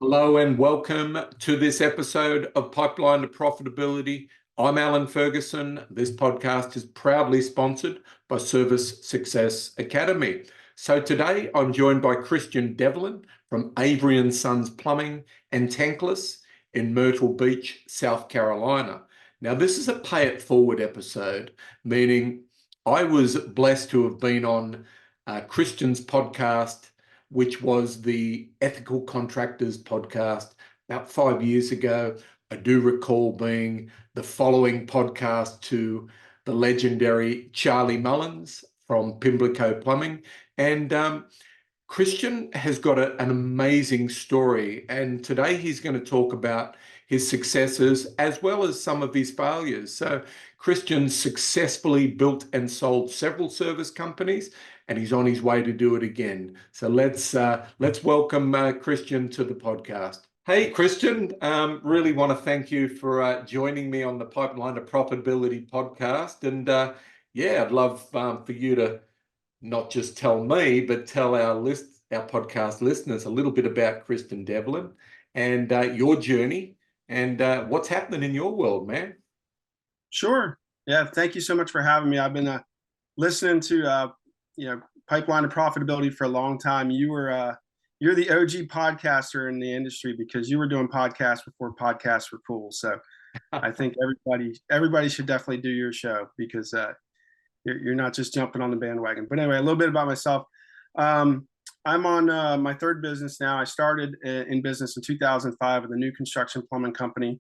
Hello and welcome to this episode of Pipeline to Profitability. I'm Alan Ferguson. This podcast is proudly sponsored by Service Success Academy. So today I'm joined by Christian Devlin from Avery Sons Plumbing and Tankless in Myrtle Beach, South Carolina. Now, this is a pay it forward episode, meaning I was blessed to have been on Christian's podcast, which was the Ethical Contractors podcast about 5 years ago. I do recall being the following podcast to the legendary Charlie Mullins from Pimlico Plumbing. And Christian has got an amazing story. And today he's going to talk about his successes as well as some of his failures. So Christian successfully built and sold several service companies, and he's on his way to do it again. So let's welcome Christian to the podcast. Hey, Christian, really want to thank you for joining me on the Pipeline to Profitability podcast. And yeah, I'd love for you to not just tell me, but tell our podcast listeners a little bit about Christian Devlin and your journey and what's happening in your world, man. Sure. Yeah. Thank you so much for having me. I've been listening to Pipeline to Profitability for a long time. You're the OG podcaster in the industry because you were doing podcasts before podcasts were cool. So I think everybody should definitely do your show because you're not just jumping on the bandwagon. But anyway, a little bit about myself. I'm on my third business now. I started in business in 2005 with a new construction plumbing company.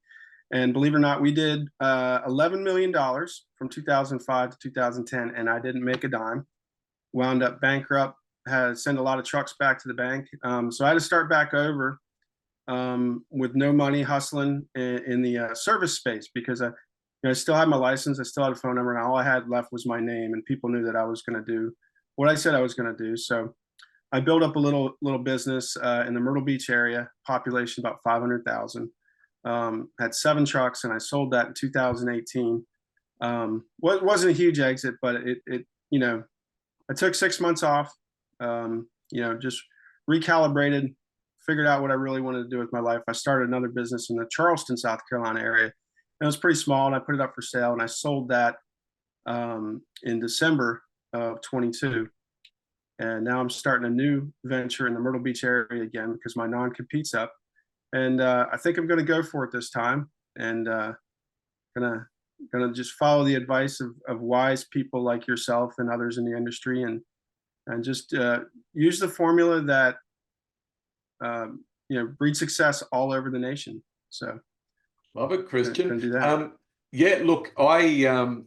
And believe it or not, we did $11 million from 2005 to 2010, and I didn't make a dime. Wound up bankrupt, had to send a lot of trucks back to the bank. So I had to start back over with no money, hustling in the service space because I still had my license, I still had a phone number, and all I had left was my name, and people knew that I was going to do what I said I was going to do. So I built up a little business in the Myrtle Beach area, population about 500,000. Had 7 trucks, and I sold that in 2018. Wasn't a huge exit, but it I took 6 months off. Just recalibrated, figured out what I really wanted to do with my life. I started another business in the Charleston, South Carolina area. And it was pretty small, and I put it up for sale, and I sold that in December of 22. And now I'm starting a new venture in the Myrtle Beach area again because my non-compete's up. And I think I'm going to go for it this time, and gonna just follow the advice of wise people like yourself and others in the industry, and just use the formula that breed success all over the nation. So Love it, Christian. gonna do that. Yeah, look, I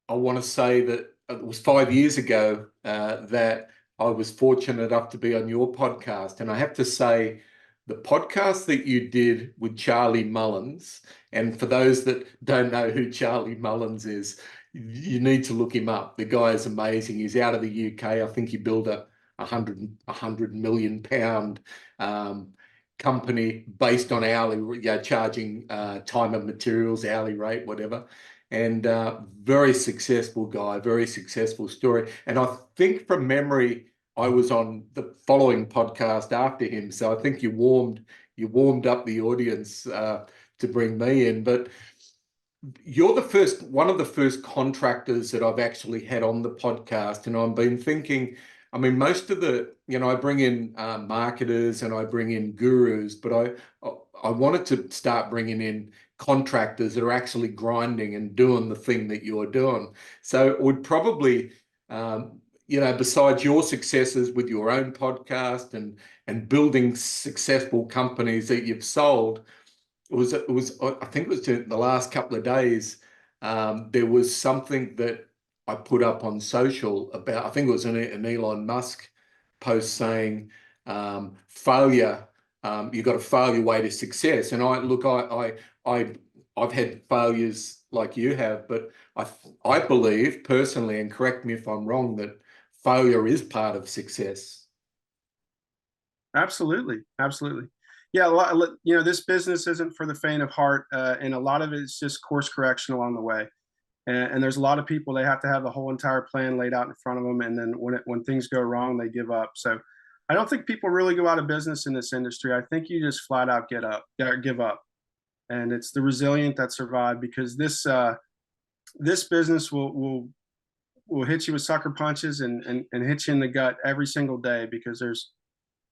want to say that it was 5 years ago that I was fortunate enough to be on your podcast, and I have to say, the podcast that you did with Charlie Mullins, and for those that don't know who Charlie Mullins is, you need to look him up. The guy is amazing. He's out of the UK. I think he built a 100 million pound company based on hourly, charging time and materials, hourly rate, whatever. And very successful guy, very successful story. And I think from memory, I was on the following podcast after him, so I think you warmed up the audience to bring me in. But you're one of the first contractors that I've actually had on the podcast, and I've been thinking. I mean, most of I bring in marketers and I bring in gurus, but I wanted to start bringing in contractors that are actually grinding and doing the thing that you're doing. So it would probably besides your successes with your own podcast and building successful companies that you've sold, I think it was the last couple of days, there was something that I put up on social about, I think it was an Elon Musk post saying, failure, you've got to fail your way to success. And I've had failures like you have, but I believe personally, and correct me if I'm wrong, that failure is part of success. Absolutely. Yeah, this business isn't for the faint of heart, and a lot of it is just course correction along the way. And there's a lot of people, they have to have the whole entire plan laid out in front of them, and then when things go wrong, they give up. So I don't think people really go out of business in this industry. I think you just flat out give up, and it's the resilient that survive, because this business will hit you with sucker punches and hit you in the gut every single day, because there's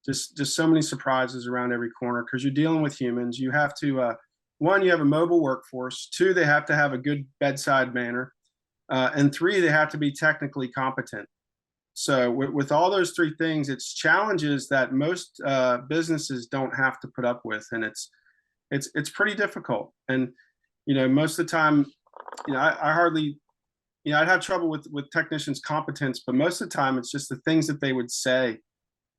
just so many surprises around every corner, because you're dealing with humans. You have to one, you have a mobile workforce. Two, they have to have a good bedside manner, and three, they have to be technically competent. So with all those three things, it's challenges that most businesses don't have to put up with, and it's pretty difficult. And most of the time, I hardly, I'd have trouble with technicians' competence, but most of the time, it's just the things that they would say,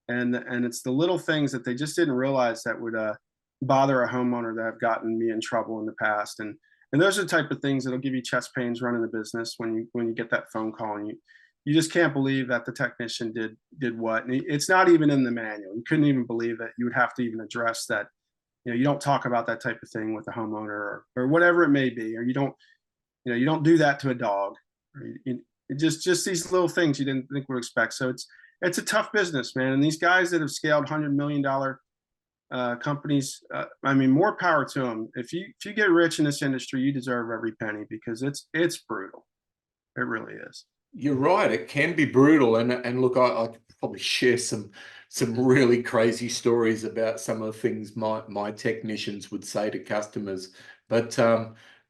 and it's the little things that they just didn't realize that would bother a homeowner that have gotten me in trouble in the past. And those are the type of things that'll give you chest pains running the business when you get that phone call, and you just can't believe that the technician did what. And it's not even in the manual. You couldn't even believe that you would have to even address that. You don't talk about that type of thing with a homeowner, or whatever it may be, or you don't do that to a dog. Just these little things you didn't think would expect. So it's a tough business, man. And these guys that have scaled $100 million companies, I mean, more power to them. If you get rich in this industry, you deserve every penny, because it's brutal. It really is. You're right. It can be brutal. And look, I could probably share some really crazy stories about some of the things my technicians would say to customers. But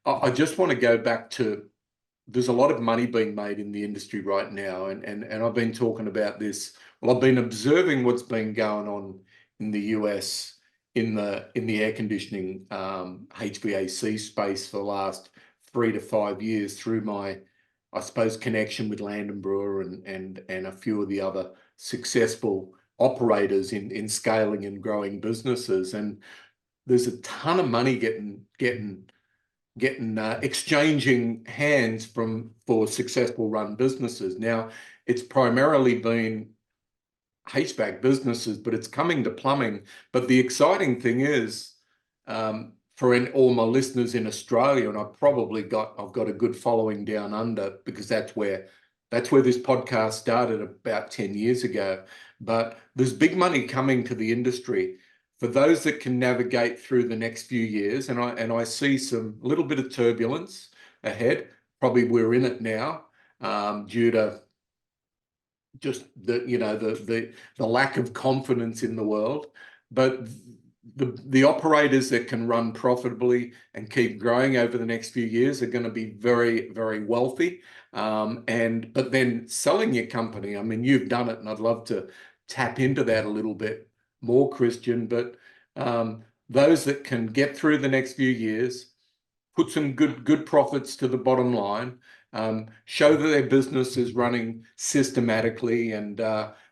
I just want to go back to, there's a lot of money being made in the industry right now. And I've been talking about this. Well, I've been observing what's been going on in the US in the air conditioning HVAC space for the last 3 to 5 years through my, I suppose, connection with Land & Brewer and a few of the other successful operators in scaling and growing businesses. And there's a ton of money getting exchanging hands for successful run businesses. Now, it's primarily been HVAC businesses, but it's coming to plumbing. But the exciting thing is, for all my listeners in Australia, and I've got a good following down under, because that's where this podcast started about 10 years ago. But there's big money coming to the industry for those that can navigate through the next few years. And I see some little bit of turbulence ahead. Probably we're in it now, due to just the lack of confidence in the world. But the operators that can run profitably and keep growing over the next few years are going to be very, very wealthy. But then selling your company, I mean, you've done it, and I'd love to tap into that a little bit more, Christian. But those that can get through the next few years, put some good profits to the bottom line, show that their business is running systematically, and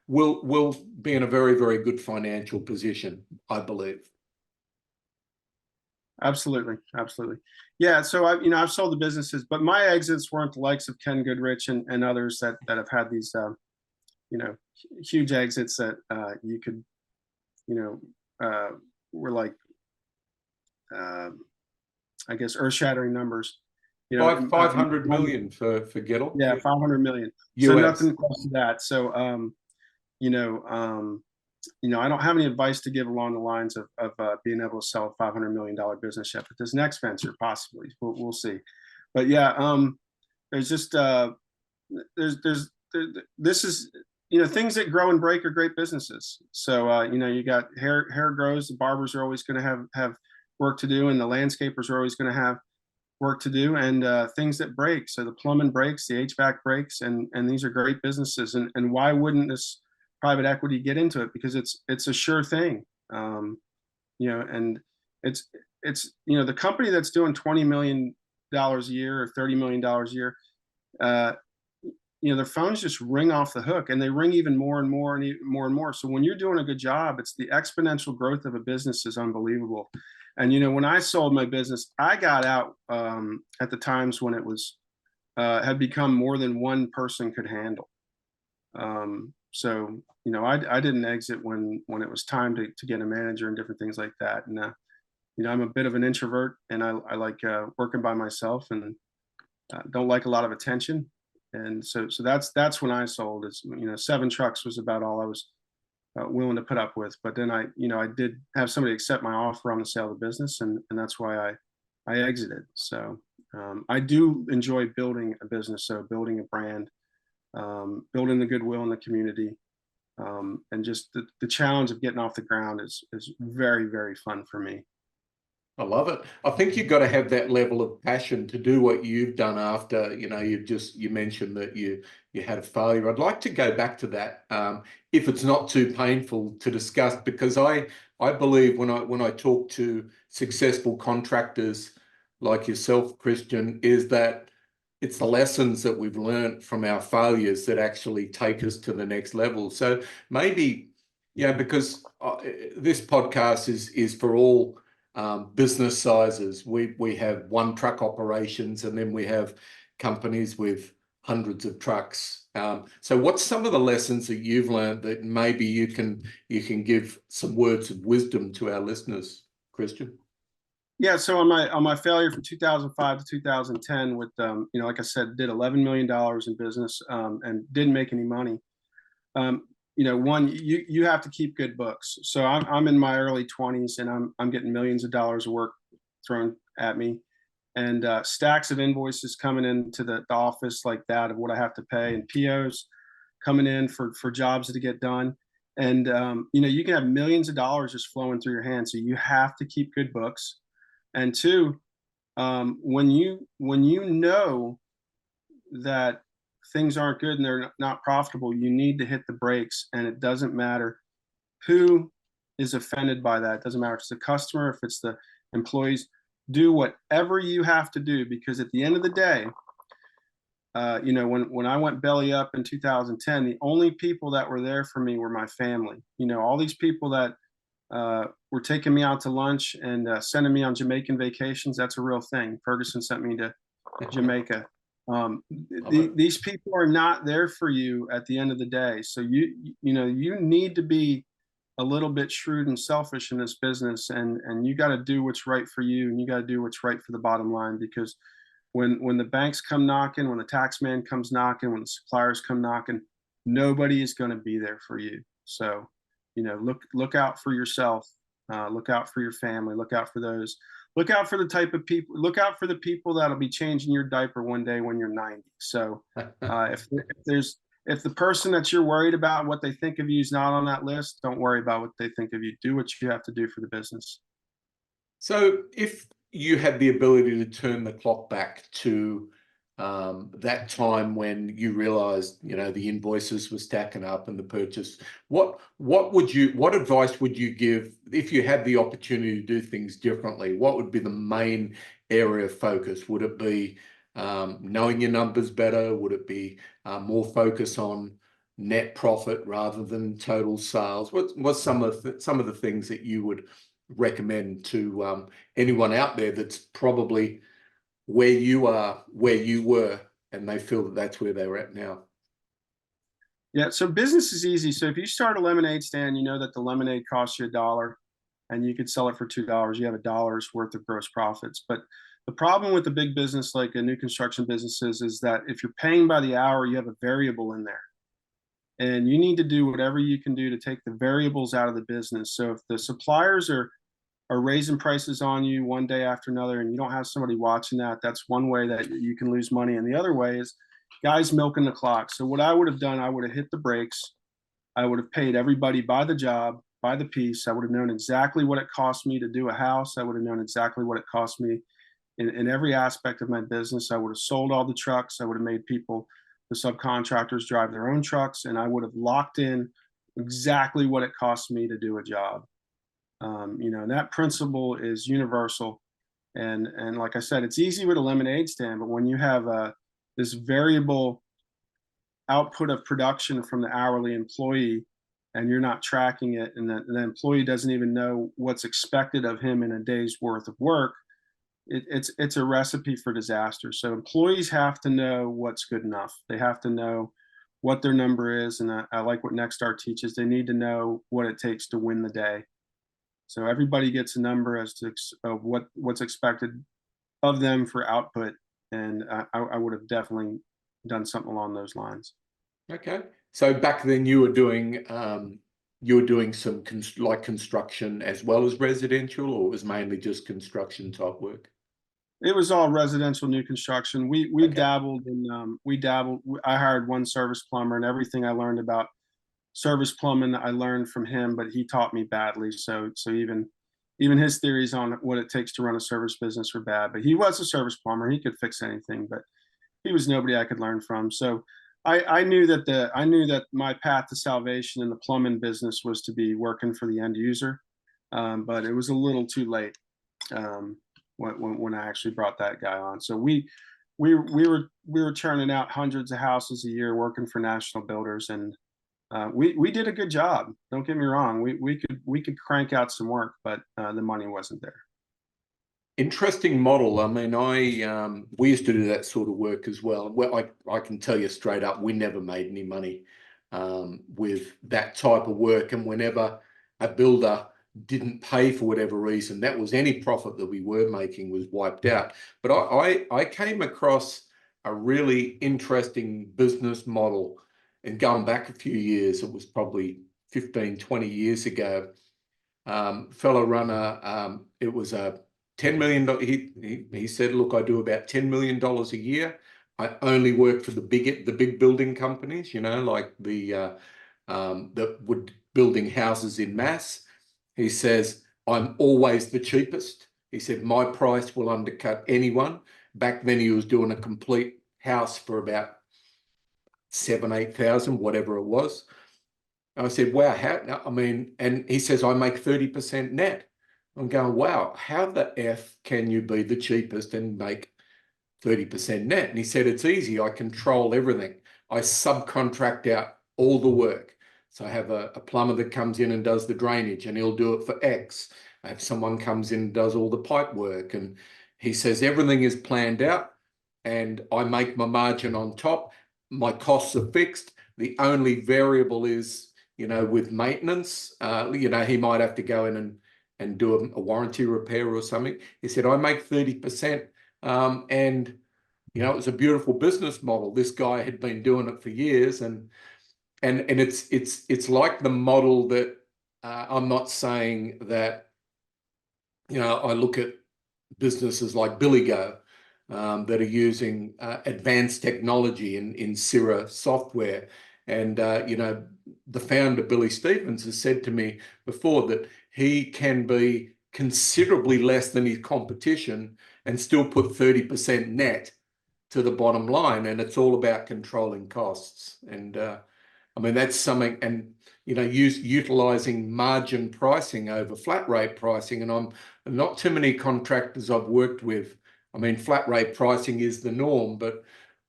will be in a very, very good financial position, I believe. Absolutely. Yeah. So I've sold the businesses, but my exits weren't the likes of Ken Goodrich and others that have had these, huge exits that you could, were like, I guess, earth-shattering numbers. 500 million for Gettle. Yeah, 500 million. US. So nothing close to that. So I don't have any advice to give along the lines of being able to sell a $500 million business yet. But this next venture, possibly, we'll see. But yeah, there's just this is things that grow and break are great businesses. So you got hair grows, the barbers are always going to have work to do, and the landscapers are always going to have work to do, and things that break. So the plumbing breaks, the HVAC breaks, and these are great businesses. And why wouldn't this private equity get into it? Because it's a sure thing. And it's the company that's doing $20 million a year or $30 million a year, their phones just ring off the hook, and they ring even more and more and more and more. So when you're doing a good job, it's the exponential growth of a business is unbelievable. And when I sold my business, I got out at the times when it was had become more than one person could handle. So I didn't exit when it was time to get a manager and different things like that. And I'm a bit of an introvert, and I like working by myself, and don't like a lot of attention. And so that's when I sold. It's 7 trucks was about all I was willing to put up with. But then I did have somebody accept my offer on the sale of the business, and that's why I exited. So I do enjoy building a business, so building a brand, building the goodwill in the community, and just the challenge of getting off the ground is very, very fun for me. I love it. I think you've got to have that level of passion to do what you've done after, you mentioned that you had a failure. I'd like to go back to that, if it's not too painful to discuss, because I believe when I talk to successful contractors like yourself, Christian, is that it's the lessons that we've learned from our failures that actually take us to the next level. So maybe, because this podcast is for all business sizes. We have one truck operations, and then we have companies with hundreds of trucks. So what's some of the lessons that you've learned that maybe you can give some words of wisdom to our listeners, Christian? Yeah, so on my failure from 2005 to 2010 with like I said, did $11 million in business, and didn't make any money. One, you have to keep good books. So I'm in my early 20s, and I'm getting millions of dollars of work thrown at me, and stacks of invoices coming into the office like that of what I have to pay, and POs coming in for jobs to get done. And you can have millions of dollars just flowing through your hands. So you have to keep good books. And two, when you know that things aren't good and they're not profitable, you need to hit the brakes. And it doesn't matter who is offended by that. It doesn't matter if it's the customer, if it's the employees. Do whatever you have to do, because at the end of the day, when I went belly up in 2010, the only people that were there for me were my family. All these people that were taking me out to lunch and sending me on Jamaican vacations. That's a real thing. Ferguson sent me to Jamaica. These people are not there for you at the end of the day. So you need to be a little bit shrewd and selfish in this business, and you got to do what's right for you, and you got to do what's right for the bottom line. Because when the banks come knocking, when the tax man comes knocking, when the suppliers come knocking, nobody is going to be there for you. So look out for yourself, look out for your family, look out for those. Look out for the type of people. Look out for the people that'll be changing your diaper one day when you're 90. So if the person that you're worried about what they think of you is not on that list, don't worry about what they think of you. Do what you have to do for the business. So if you had the ability to turn the clock back to that time when you realized, the invoices were stacking up and the purchase, what advice would you give if you had the opportunity to do things differently? What would be the main area of focus? Would it be knowing your numbers better? Would it be more focus on net profit rather than total sales? What's some of the things that you would recommend to anyone out there that's probably where you were, and they feel that that's where they're at now? Yeah, so business is easy. So if you start a lemonade stand, you know that the lemonade costs you $1 and you could sell it for $2. You have $1 worth of gross profits. But the problem with the big business, like a new construction businesses, is that if you're paying by the hour, you have a variable in there. And you need to do whatever you can do to take the variables out of the business. So if the suppliers are raising prices on you one day after another, and you don't have somebody watching that, that's one way that you can lose money. And the other way is guys milking the clock. So what I would have done, I would have hit the brakes. I would have paid everybody by the job, by the piece. I would have known exactly what it cost me to do a house. I would have known exactly what it cost me in every aspect of my business. I would have sold all the trucks. I would have made the subcontractors drive their own trucks, and I would have locked in exactly what it cost me to do a job. And that principle is universal. And like I said, it's easy with a lemonade stand, but when you have this variable output of production from the hourly employee, and you're not tracking it, and the employee doesn't even know what's expected of him in a day's worth of work, it's a recipe for disaster. So employees have to know what's good enough. They have to know what their number is, and I like what Nexstar teaches. They need to know what it takes to win the day. So everybody gets a number as to what's expected of them for output, and I would have definitely done something along those lines. Okay, so back then you were doing you were doing some like construction as well as residential, or it was mainly just construction type work? It was all residential new construction. We Okay. dabbled in I hired one service plumber, and everything I learned about service plumbing I learned from him, but he taught me badly. So even his theories on what it takes to run a service business were bad. But he was a service plumber. He could fix anything, but he was nobody I could learn from. So I knew that my path to salvation in the plumbing business was to be working for the end user. But it was a little too late. When I actually brought that guy on. So we were churning out hundreds of houses a year, working for national builders, and we did a good job. Don't get me wrong. We could crank out some work, but the money wasn't there. Interesting model. I mean, we used to do that sort of work as well. Well, I can tell you straight up, we never made any money with that type of work. And whenever a builder didn't pay for whatever reason, that was any profit that we were making was wiped out. But I came across a really interesting business model, and going back a few years, it was probably 15, 20 years ago. Fellow runner, it was a $10 million. He said, look, I do about $10 million a year. I only work for the big building companies, like that would building houses in mass. He says, I'm always the cheapest. He said, my price will undercut anyone. Back then he was doing a complete house for about 7,000, 8,000, whatever it was. I said, wow, how, I mean, and he says, I make 30% net. I'm going, wow, how the F can you be the cheapest and make 30% net? And he said, it's easy. I control everything. I subcontract out all the work. So I have a plumber that comes in and does the drainage, and he'll do it for X. I have someone comes in and does all the pipe work. And he says, everything is planned out, and I make my margin on top. My costs are fixed. The only variable is, with maintenance, he might have to go in and do a warranty repair or something. He said, I make 30%. And, it was a beautiful business model. This guy had been doing it for years. And it's like the model that I'm not saying that, I look at businesses like Billy Go that are using advanced technology in Sira software. And, the founder, Billy Stevens, has said to me before that he can be considerably less than his competition and still put 30% net to the bottom line. And it's all about controlling costs. And I mean, that's something, and, utilizing margin pricing over flat rate pricing. And I'm not too many contractors I've worked with. I mean, flat rate pricing is the norm, but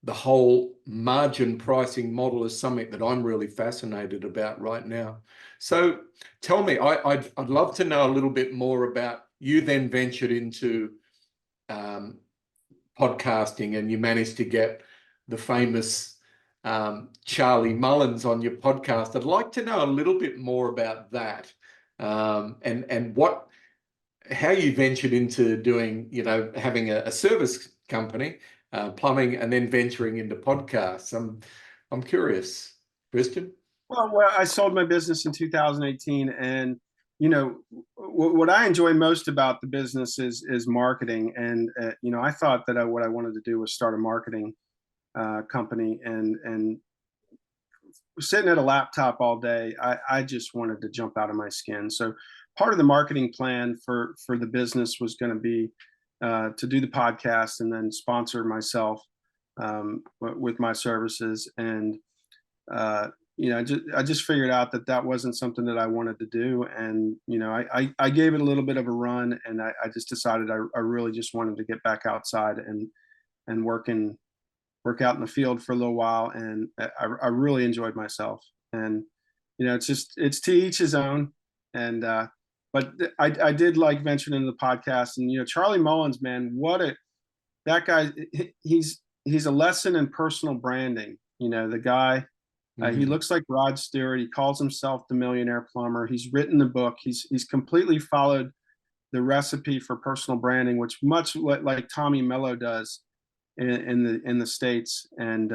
the whole margin pricing model is something that I'm really fascinated about right now. So tell me, I'd love to know a little bit more about, you then ventured into podcasting, and you managed to get the famous Charlie Mullins on your podcast. I'd like to know a little bit more about that, and how you ventured into doing, having a service company, plumbing, and then venturing into podcasts. I'm curious, Christian. Well, I sold my business in 2018, and what I enjoy most about the business is marketing. And I thought that what I wanted to do was start a marketing company, and sitting at a laptop all day, I just wanted to jump out of my skin. So part of the marketing plan for the business was going to be to do the podcast and then sponsor myself with my services. And I just figured out that wasn't something that I wanted to do. And I gave it a little bit of a run, and I just decided I really just wanted to get back outside and work out in the field for a little while. And I really enjoyed myself. And it's to each his own. And but I did like venturing into the podcast. And Charlie Mullins, man, that guy, he's a lesson in personal branding. The guy, he looks like Rod Stewart. He calls himself the Millionaire Plumber. He's written the book. He's completely followed the recipe for personal branding, which much like Tommy Mello does in the States. And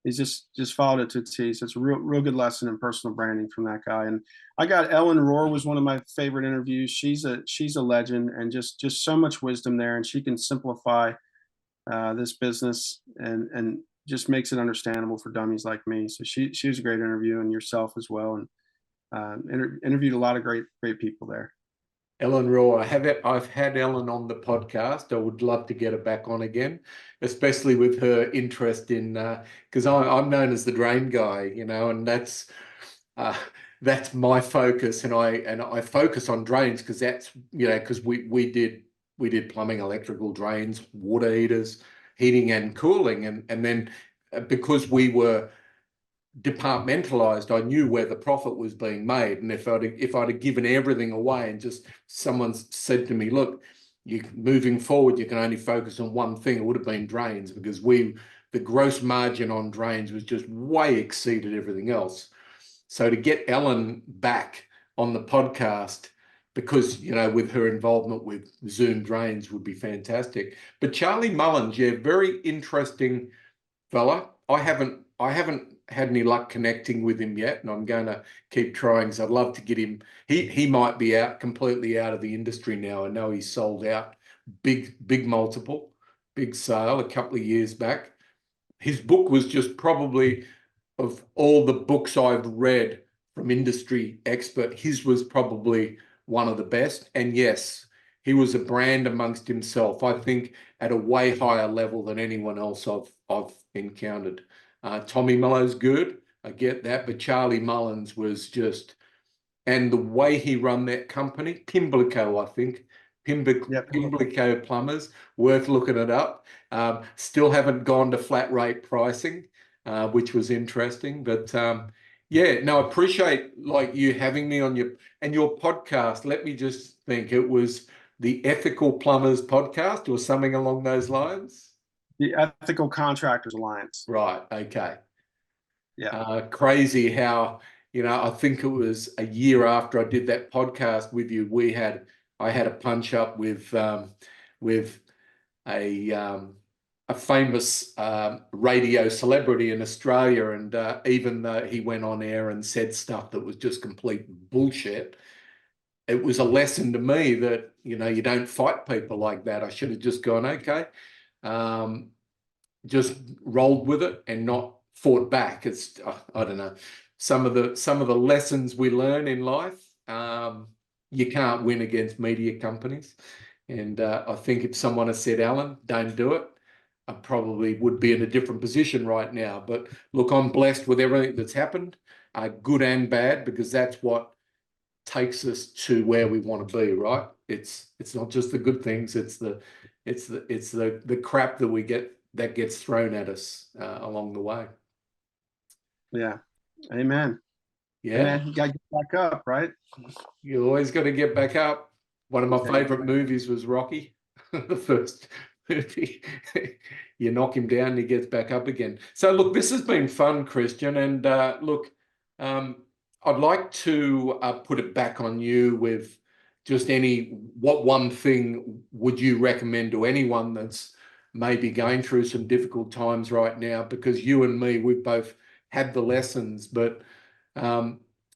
he's just followed it to a T. So it's a real good lesson in personal branding from that guy. And I got Ellen Rohr was one of my favorite interviews. She's a legend, and just so much wisdom there, and she can simplify this business and just makes it understandable for dummies like me. So she was a great interview, and yourself as well, and interviewed a lot of great people there. Ellen Rohr, I've had Ellen on the podcast. I would love to get her back on again, especially with her interest in because I'm known as the drain guy, and that's my focus, and I focus on drains because that's because we did plumbing, electrical, drains, water heaters, heating and cooling, and then because we were departmentalized, I knew where the profit was being made. And if I'd have given everything away and just someone said to me, look, you moving forward, you can only focus on one thing, it would have been drains, because the gross margin on drains was just way exceeded everything else. So to get Ellen back on the podcast, because with her involvement with Zoom drains, would be fantastic. But Charlie Mullins, yeah, very interesting fella. I haven't had any luck connecting with him yet, and I'm going to keep trying. So I'd love to get him. He might be completely out of the industry now. I know he sold out big multiple, big sale a couple of years back. His book was just probably, of all the books I've read from industry expert, his was probably one of the best. And yes, he was a brand amongst himself, I think, at a way higher level than anyone else I've encountered. Tommy Mello's good, I get that, but Charlie Mullins was just, and the way he run that company, Pimlico, I think, Pimlico Plumbers, worth looking it up. Still haven't gone to flat rate pricing, which was interesting, but yeah, no, I appreciate you having me on your podcast. Let me just think, it was the Ethical Plumbers podcast or something along those lines? The Ethical Contractors Alliance. Right. Okay. Yeah. Crazy how, I think it was a year after I did that podcast with you, I had a punch up with a famous radio celebrity in Australia, and even though he went on air and said stuff that was just complete bullshit, it was a lesson to me that you don't fight people like that. I should have just gone, okay, just rolled with it and not fought back. It's I don't know, some of the lessons we learn in life. You can't win against media companies, and I think if someone had said, Alan, don't do it, I probably would be in a different position right now. But look, I'm blessed with everything that's happened, good and bad, because that's what takes us to where we want to be, right? It's not just the good things, it's the crap that we get that gets thrown at us along the way. Yeah. Amen. Yeah. Amen. You gotta get back up, right? You always got to get back up. One of my favorite movies was Rocky. The first movie. You knock him down and he gets back up again. So look, this has been fun, Christian. And look, I'd like to put it back on you with just what one thing would you recommend to anyone that's maybe going through some difficult times right now? Because you and me, we've both had the lessons, but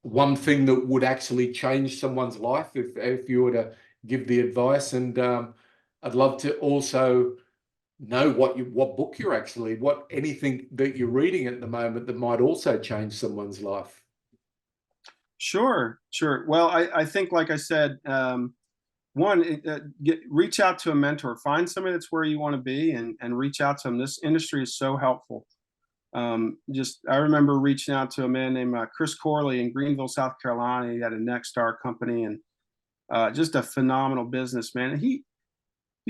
one thing that would actually change someone's life if you were to give the advice. And I'd love to also know what book you're anything that you're reading at the moment that might also change someone's life. Sure. Well, I think, like I said, reach out to a mentor, find somebody that's where you want to be, and reach out to them. This industry is so helpful. I remember reaching out to a man named Chris Corley in Greenville, South Carolina. He had a Nexstar company, and just a phenomenal businessman. And he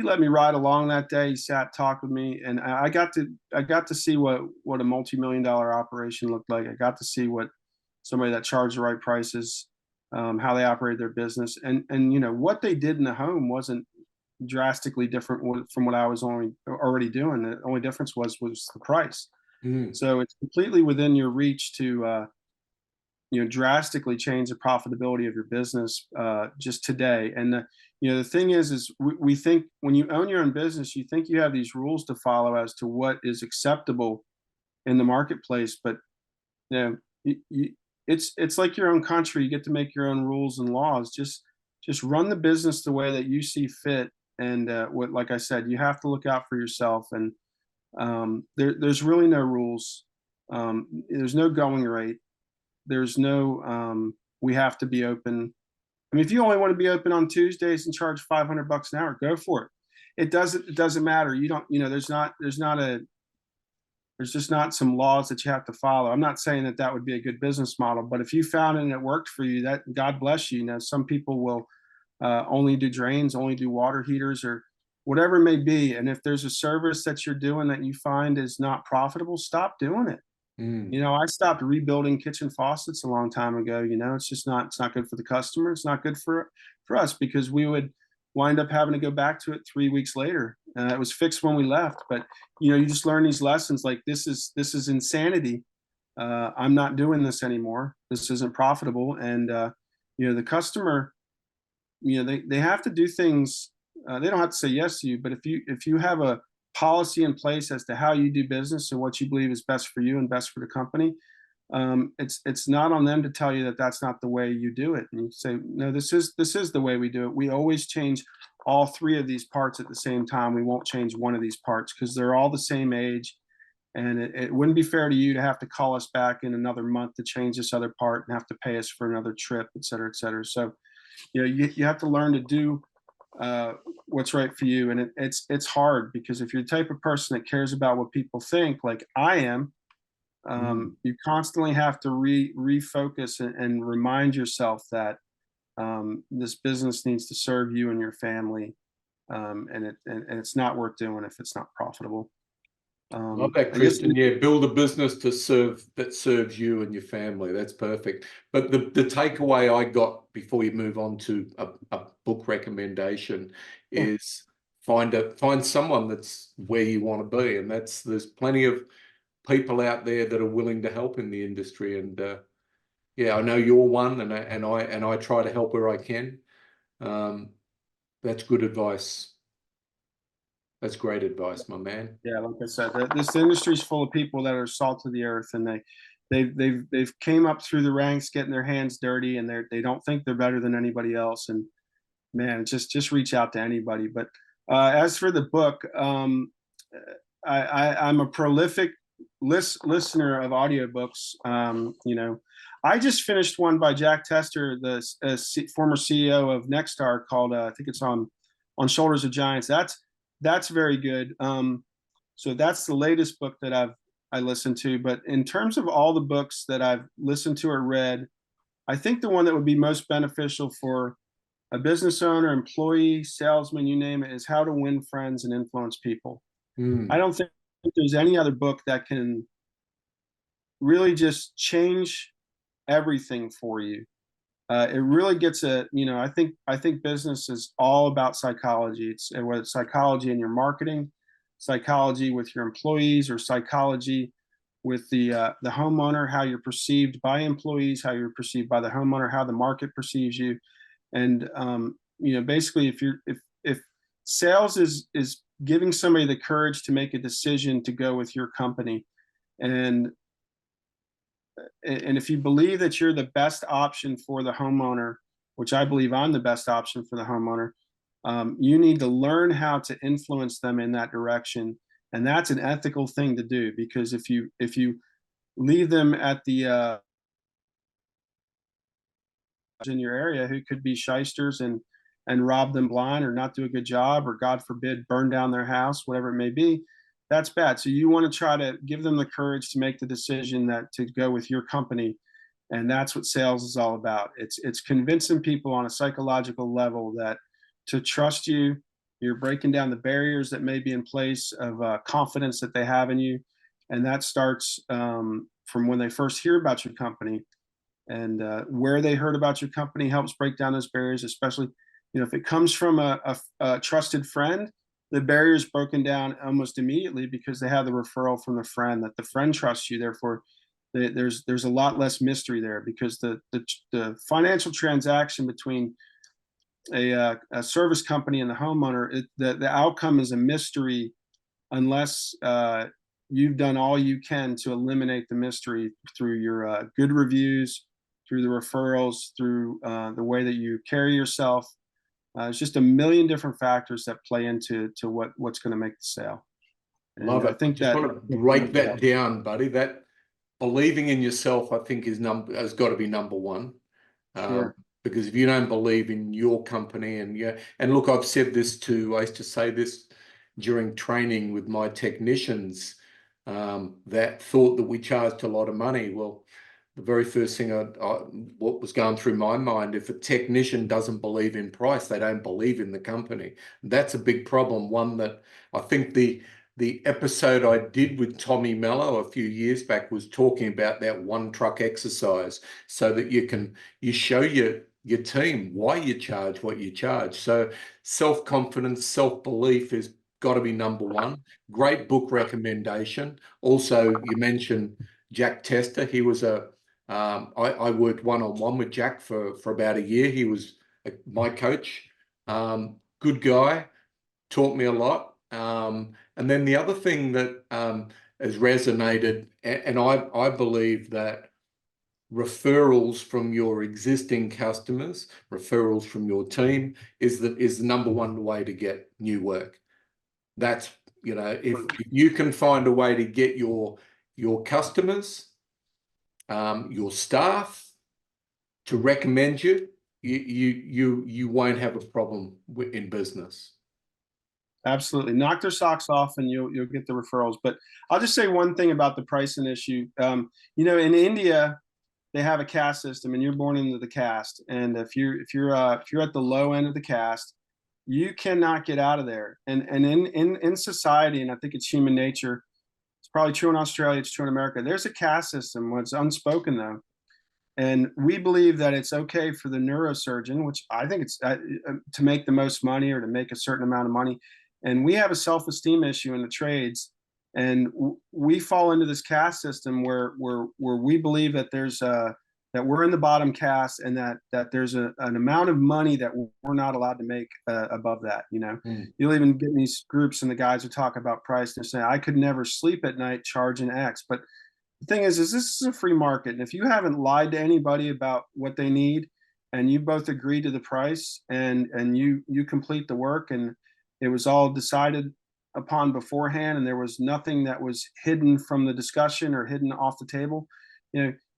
let me ride along that day. He sat, talked with me, and I got to see what a multi-million-dollar operation looked like. I got to see what somebody that charged the right prices, how they operate their business, and what they did in the home wasn't drastically different from what I was already doing. The only difference was the price. So it's completely within your reach to drastically change the profitability of your business just today. And the thing is we think when you own your own business, you think you have these rules to follow as to what is acceptable in the marketplace. But you know, it's like your own country. You get to make your own rules and laws. Just run the business the way that you see fit. And like I said, you have to look out for yourself. And there's really no rules. There's no going rate. There's no we have to be open. I mean, if you only want to be open on Tuesdays and charge $500 an hour, go for it. It doesn't matter. You don't, there's just not some laws that you have to follow. I'm not saying that that would be a good business model, but if you found it and it worked for you, that God bless you. You know, some people will only do drains, only do water heaters, or whatever it may be. And if there's a service that you're doing that you find is not profitable, stop doing it. You know, I stopped rebuilding kitchen faucets a long time ago. You know, it's not good for the customer. It's not good for us, because we would wind up having to go back to it 3 weeks later. It was fixed when we left, but you know, you just learn these lessons. Like, this is insanity. I'm not doing this anymore. This isn't profitable. And you know, the customer, you know, they have to do things. They don't have to say yes to you, but if you have a policy in place as to how you do business and what you believe is best for you and best for the company, it's not on them to tell you that that's not the way you do it. And you say, no, this is the way we do it. We always change all three of these parts at the same time. We won't change one of these parts because they're all the same age. And it wouldn't be fair to you to have to call us back in another month to change this other part and have to pay us for another trip, et cetera, et cetera. So, you know, you have to learn to do what's right for you. And it's hard, because if you're the type of person that cares about what people think, like I am, you constantly have to refocus and remind yourself that this business needs to serve you and your family, and it's not worth doing if it's not profitable. Love that, Christian. Yeah, build a business that serves you and your family. That's perfect. But the takeaway I got before you move on to a book recommendation is find someone that's where you want to be, and there's plenty of people out there that are willing to help in the industry. And yeah, I know you're one, and I try to help where I can. That's good advice. That's great advice, my man. Yeah, like I said, this industry is full of people that are salt of the earth, and they've came up through the ranks, getting their hands dirty, and they don't think they're better than anybody else. And man, just reach out to anybody. But as for the book, I'm a prolific listener of audiobooks. You know, I just finished one by Jack Tester, the former CEO of Nexstar, called I think it's on Shoulders of Giants. That's very good. So that's the latest book that I listened to. But in terms of all the books that I've listened to or read, I think the one that would be most beneficial for a business owner, employee, salesman, you name it, is How to Win Friends and Influence People. I don't think there's any other book that can really just change everything for you. It really gets I think business is all about psychology. It's whether it's psychology in your marketing, psychology with your employees, or psychology with the homeowner, how you're perceived by employees, how you're perceived by the homeowner, how the market perceives you. And basically, if sales is giving somebody the courage to make a decision to go with your company, and if you believe that you're the best option for the homeowner, which I believe I'm the best option for the homeowner, you need to learn how to influence them in that direction. And that's an ethical thing to do, because if you leave them at the in your area who could be shysters and rob them blind, or not do a good job, or God forbid burn down their house, whatever it may be, that's bad. So you want to try to give them the courage to make the decision to go with your company. And that's what sales is all about. It's convincing people on a psychological level that to trust you. You're breaking down the barriers that may be in place of confidence that they have in you. And that starts from when they first hear about your company. And where they heard about your company helps break down those barriers, especially, if it comes from a trusted friend, the barrier is broken down almost immediately, because they have the referral from the friend, that the friend trusts you. Therefore, there's a lot less mystery there, because the financial transaction between a service company and the homeowner, the outcome is a mystery, unless you've done all you can to eliminate the mystery through your good reviews, through the referrals, through the way that you carry yourself. It's just a million different factors that play into what's going to make the sale. And Love I it. think Just that want to break that down, buddy. That believing in yourself, I think, has got to be number one. Sure. Because if you don't believe in your company, and look, I've said this too. I used to say this during training with my technicians that thought that we charged a lot of money. Well, the very first thing what was going through my mind, if a technician doesn't believe in price, they don't believe in the company. That's a big problem. One that I think the episode I did with Tommy Mello a few years back was talking about that one truck exercise, so that you show your team why you charge what you charge. So self-confidence, self-belief has got to be number one. Great book recommendation. Also, you mentioned Jack Tester. He was I worked one-on-one with Jack for about a year. He was my coach. Good guy, taught me a lot. And then the other thing that has resonated, and I believe that referrals from your existing customers, referrals from your team is the number one way to get new work. That's, if you can find a way to get your customers, your staff to recommend you won't have a problem in business. Absolutely. Knock their socks off and you'll get the referrals. But I'll just say one thing about the pricing issue. In India, they have a caste system, and you're born into the caste. And if you're at the low end of the caste, you cannot get out of there. And in society, and I think it's human nature, it's probably true in Australia, it's true in America, there's a caste system. What's unspoken though. And we believe that it's okay for the neurosurgeon, which I think it's to make the most money or to make a certain amount of money. And we have a self-esteem issue in the trades, and we fall into this caste system where we believe that that we're in the bottom caste, and that there's an amount of money that we're not allowed to make above that. You'll even get in these groups, and the guys will talk about price, and they're saying, I could never sleep at night charging X. But the thing is this is a free market, and if you haven't lied to anybody about what they need, and you both agree to the price, and you complete the work, and it was all decided upon beforehand, and there was nothing that was hidden from the discussion or hidden off the table,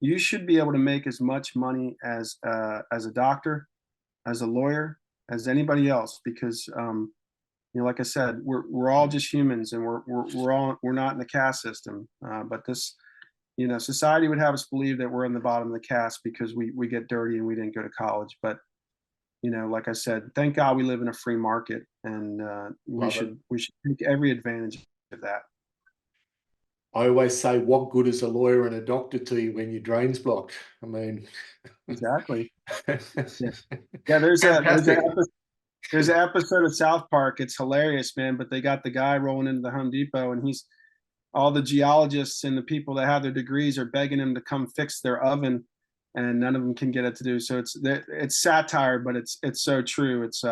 you should be able to make as much money as a doctor, as a lawyer, as anybody else, because like I said, we're all just humans, and we're not in the caste system. But this, society would have us believe that we're in the bottom of the caste because we get dirty and we didn't go to college. But like I said, thank God we live in a free market, and we should take every advantage of that. I always say, what good is a lawyer and a doctor to you when your drain's blocked? I mean, exactly. Yeah, there's an episode of South Park. It's hilarious, man. But they got the guy rolling into the Home Depot, and all the geologists and the people that have their degrees are begging him to come fix their oven, and none of them can get it to do. So it's satire, but it's so true. It's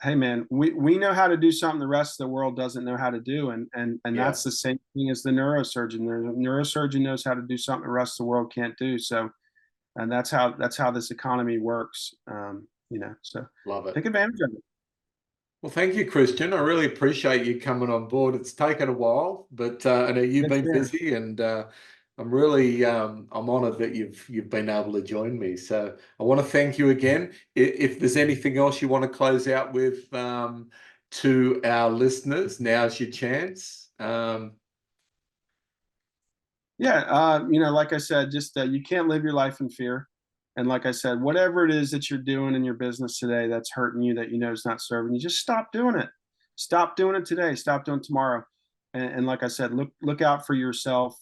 hey man, we know how to do something the rest of the world doesn't know how to do, and that's the same thing as the neurosurgeon. The neurosurgeon knows how to do something the rest of the world can't do. So, and that's how this economy works. So love it. Take advantage of it. Well, thank you, Christian. I really appreciate you coming on board. It's taken a while, but I know you've been busy, and I'm really I'm honored that you've been able to join me. So I want to thank you again. If there's anything else you want to close out with to our listeners, now's your chance. Like I said, just you can't live your life in fear. And like I said, whatever it is that you're doing in your business today that's hurting you, that is not serving you, just stop doing it. Stop doing it today. Stop doing it tomorrow. And like I said, look out for yourself,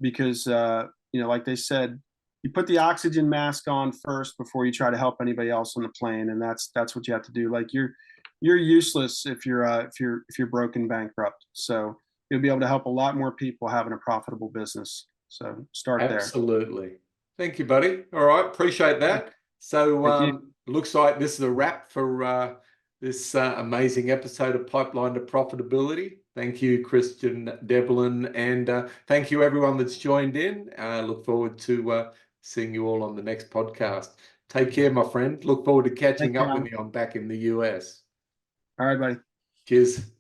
because like they said, you put the oxygen mask on first before you try to help anybody else on the plane, and that's what you have to do. Like you're useless if you're broken, bankrupt. So you'll be able to help a lot more people having a profitable business. So start there. Absolutely. Thank you, buddy. All right. Appreciate that. So looks like this is a wrap for this amazing episode of Pipeline to Profitability. Thank you, Christian Devlin, and thank you everyone that's joined in. Look forward to seeing you all on the next podcast. Take care, my friend. Look forward to catching up with you. I'm back in the US. All right, buddy. Cheers.